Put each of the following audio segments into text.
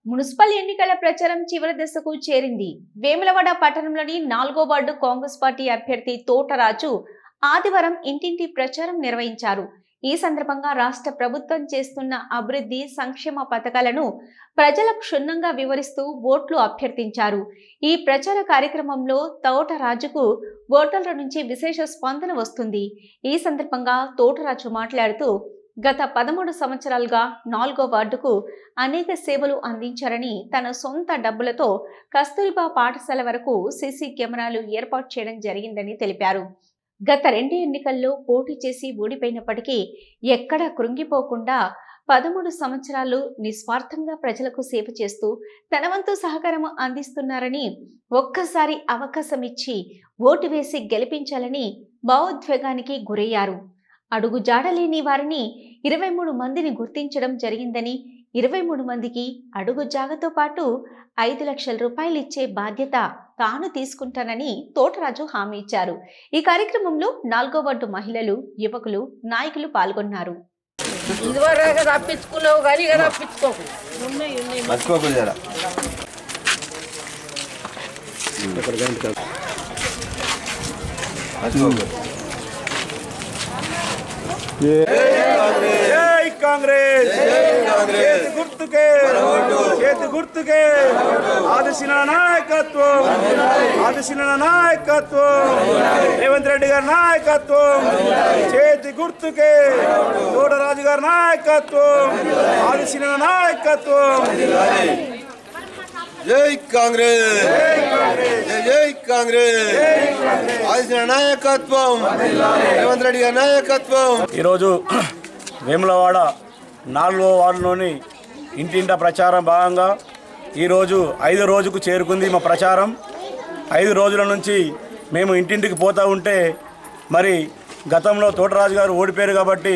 Municipal ఎన్నికల ప్రచారం చివరి దశకు చేరింది. వేములవాడ పట్టణంలోని 4వ వార్డు కాంగ్రెస్ పార్టీ అభ్యర్థి తోటరాజు ఆదివారం ఇంటింటి ప్రచారం నిర్వహించారు. ఈ సందర్భంగా రాష్ట్ర ప్రభుత్వం చేస్తున్న అభివృద్ధి సంక్షేమ పథకాలను ప్రజలకు క్షుణ్ణంగా వివరిస్తూ ఓట్లు అభ్యర్థించారు. ఈ ప్రచార కార్యక్రమంలో తోటరాజుకు ఓటర్ల నుంచి విశేష స్పందన వస్తుంది. ఈ సందర్భంగా తోటరాజు మాట్లాడుతూ గత 13 సంవత్సరాలుగా 4వ వార్డుకు అనేక సేవలు అందించారని, తన సొంత డబ్బులతో కస్తూరిబా పాఠశాల వరకు సీసీ కెమెరాలు ఏర్పాటు చేయడం జరిగిందని తెలిపారు. గత 2 ఎన్నికల్లో పోటీ చేసి ఓడిపోయినప్పటికీ ఎక్కడా కృంగిపోకుండా 13 సంవత్సరాలు నిస్వార్థంగా ప్రజలకు సేవ చేస్తూ తన వంతు సహకారం అందిస్తున్నారని, ఒక్కసారి అవకాశం ఇచ్చి ఓటు వేసి గెలిపించాలని భావోద్వేగానికి గురయ్యారు. అడుగు జాడలేని వారిని 23 మందిని గుర్తించడం జరిగిందని, 23 మందికి అడుగు జాగతో పాటు 5 లక్షల రూపాయలు ఇచ్చే బాధ్యత తాను తీసుకుంటానని తోటరాజు హామీ ఇచ్చారు. ఈ కార్యక్రమంలో 4వ వార్డు మహిళలు, యువకులు, నాయకులు పాల్గొన్నారు. జై కాంగ్రెస్ చేతి గుర్తుకే ఆదిశీల నాయకత్వం రేవంత్ రెడ్డి గారి నాయకత్వం చేతి గుర్తుకే తోటరాజు గారి నాయకత్వం ఆదిశీల నాయకత్వం. జై కాంగ్రెస్ జై కాంగ్రెస్ ఆదిశీల నాయకత్వం రేవంత్ రెడ్డి గారి నాయకత్వం. ఈరోజు వేములవాడ 4వ వార్డులోని ఇంటింట ప్రచారం భాగంగా ఈరోజు 5వ రోజుకు చేరుకుంది మా ప్రచారం. 5 రోజుల నుంచి మేము ఇంటింటికి పోతూ ఉంటే మరి గతంలో తోటరాజు గారు ఓడిపోయారు కాబట్టి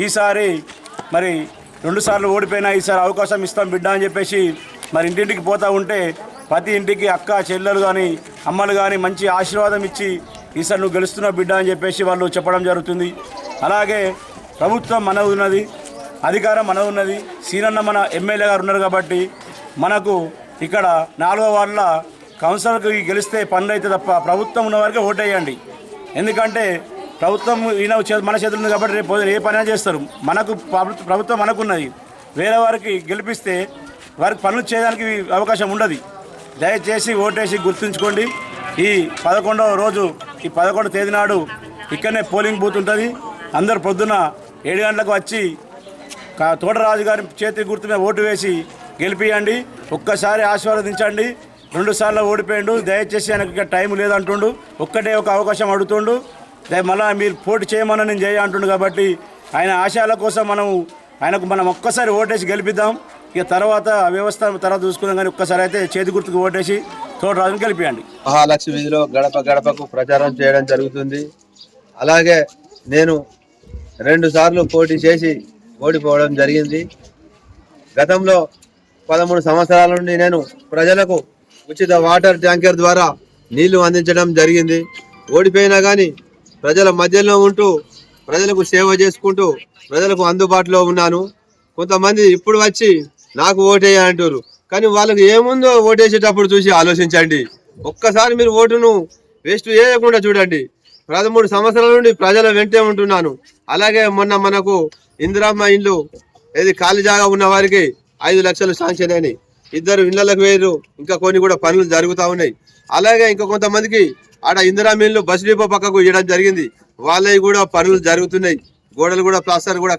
ఈసారి మరి 2 సార్లు ఓడిపోయినా ఈసారి అవకాశం ఇస్తాం బిడ్డ అని చెప్పేసి మరి ఇంటింటికి పోతూ ఉంటే ప్రతి ఇంటికి అక్క చెల్లెలు కానీ అమ్మలు కానీ మంచి ఆశీర్వాదం ఇచ్చి ఈసారి నువ్వు గెలుస్తున్నావు బిడ్డ అని చెప్పేసి వాళ్ళు చెప్పడం జరుగుతుంది. అలాగే ప్రభుత్వం మనది ఉన్నది, అధికారం మనది ఉన్నది, సీనన్న మన ఎమ్మెల్యే గారు ఉన్నారు కాబట్టి మనకు ఇక్కడ 4వ వార్డుల కౌన్సిలర్కి గెలిస్తే పనులు అయితే తప్ప ప్రభుత్వం ఉన్న వారికి ఓటేయండి. ఎందుకంటే ప్రభుత్వం ఈయన మన చేతులు ఉంది కాబట్టి రేపు ఏ పని చేస్తారు. మనకు ప్రభుత్వం మనకున్నది, వేరే వారికి గెలిపిస్తే వారికి పనులు చేయడానికి అవకాశం ఉండదు. దయచేసి ఓటేసి గుర్తుంచుకోండి. ఈ 11వ రోజు ఈ 11వ తేదీ నాడు ఇక్కడనే పోలింగ్ బూత్ ఉంటుంది. అందరు పొద్దున 7 గంటలకు వచ్చి తోటరాజు గారి చేతి గుర్తు మీద ఓటు వేసి గెలిపియండి. ఒక్కసారి ఆశీర్వదించండి. 2 సార్లు ఓడిపోయిండు, దయచేసి ఆయనకి టైం లేదంటుండు, ఒక్కటే ఒక అవకాశం అడుగుతుండు. మళ్ళీ మీరు పోటీ చేయమని నేను చేయ అంటుండు కాబట్టి ఆయన ఆశయాల కోసం మనం ఒక్కసారి ఓటేసి గెలిపిద్దాం. ఇక తర్వాత వ్యవస్థ తర్వాత చూసుకున్నాం, కానీ ఒక్కసారి అయితే చేతి గుర్తుకు ఓటేసి తోటరాజుని గెలిపియండి. మహాలక్ష్మి వీధిలో గడప గడపకు ప్రచారం చేయడం జరుగుతుంది. అలాగే నేను 2 సార్లు పోటీ చేసి ఓడిపోవడం జరిగింది. గతంలో 13 సంవత్సరాల నుండి నేను ప్రజలకు ఉచిత వాటర్ ట్యాంకర్ ద్వారా నీళ్లు అందించడం జరిగింది. ఓడిపోయినా కానీ ప్రజల మధ్యలో ఉంటూ ప్రజలకు సేవ చేసుకుంటూ ప్రజలకు అందుబాటులో ఉన్నాను. కొంతమంది ఇప్పుడు వచ్చి నాకు ఓటేయ అంటారు, కానీ వాళ్ళకి ఏముందో ఓటేసేటప్పుడు చూసి ఆలోచించండి. ఒక్కసారి మీరు ఓటును వేస్ట్ చేయకుండా చూడండి. 13 సంవత్సరాల నుండి ప్రజల వెంటే ఉంటున్నాను. అలాగే మొన్న మనకు ఇందిరమ్మ ఇండ్లు ఏది ఖాళీ జాగా ఉన్న వారికి 5 లక్షలు శాంక్షన్ అయినాయి. 2 ఇళ్లకు వేరు, ఇంకా కొన్ని కూడా పనులు జరుగుతూ ఉన్నాయి. అలాగే ఇంకా కొంతమందికి ఆడ ఇందిరమ్మ ఇండ్లు బస్ డిపో పక్కకు ఇవ్వడం జరిగింది. వాళ్ళవి కూడా పనులు జరుగుతున్నాయి. గోడలు కూడా ప్లాస్టర్ కూడా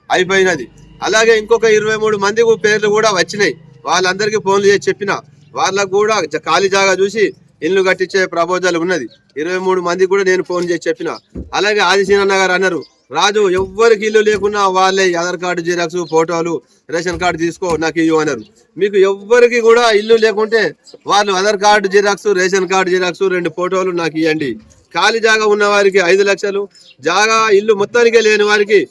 అయిపోయినది. అలాగే ఇంకొక 23 మంది పేర్లు కూడా వచ్చినాయి. వాళ్ళందరికీ ఫోన్లు చేసి చెప్పిన, వాళ్ళకు కూడా ఖాళీ జాగా చూసి ఇల్లు కట్టించే ప్రపోజల్ ఉన్నది. 23 మందికి కూడా నేను ఫోన్ చేసి చెప్పిన. అలాగే ఆదిశీనన్న గారు అన్నారు, రాజు ఎవ్వరికి ఇల్లు లేకున్నా వాళ్ళే ఆధార్ కార్డు జిరాక్స్, ఫోటోలు, రేషన్ కార్డు తీసుకో నాకు ఇవ్వు అన్నారు. మీకు ఎవ్వరికి కూడా ఇల్లు లేకుంటే వాళ్ళు Aadhaar card xerox, ration card xerox, 2 ఫోటోలు నాకు ఇవ్వండి. ఖాళీ జాగా ఉన్న వారికి 5 లక్షలు, జాగా ఇల్లు మొత్తానికే లేని వారికి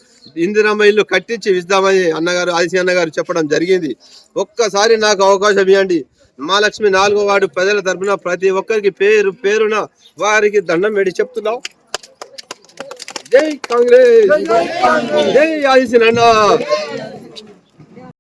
ఇందిరమ్మ ఇల్లు కట్టించి ఇస్తామని అన్నగారు ఆదిశీ అన్నగారు చెప్పడం జరిగింది. ఒక్కసారి నాకు అవకాశం ఇవ్వండి. మహాలక్ష్మి 4వ వార్డు ప్రజల తరఫున ప్రతి ఒక్కరికి పేరు పేరున వారికి దండం పెట్టి చెప్తున్నాం. జై కాంగ్రెస్, జై ఆదిశీ అన్న.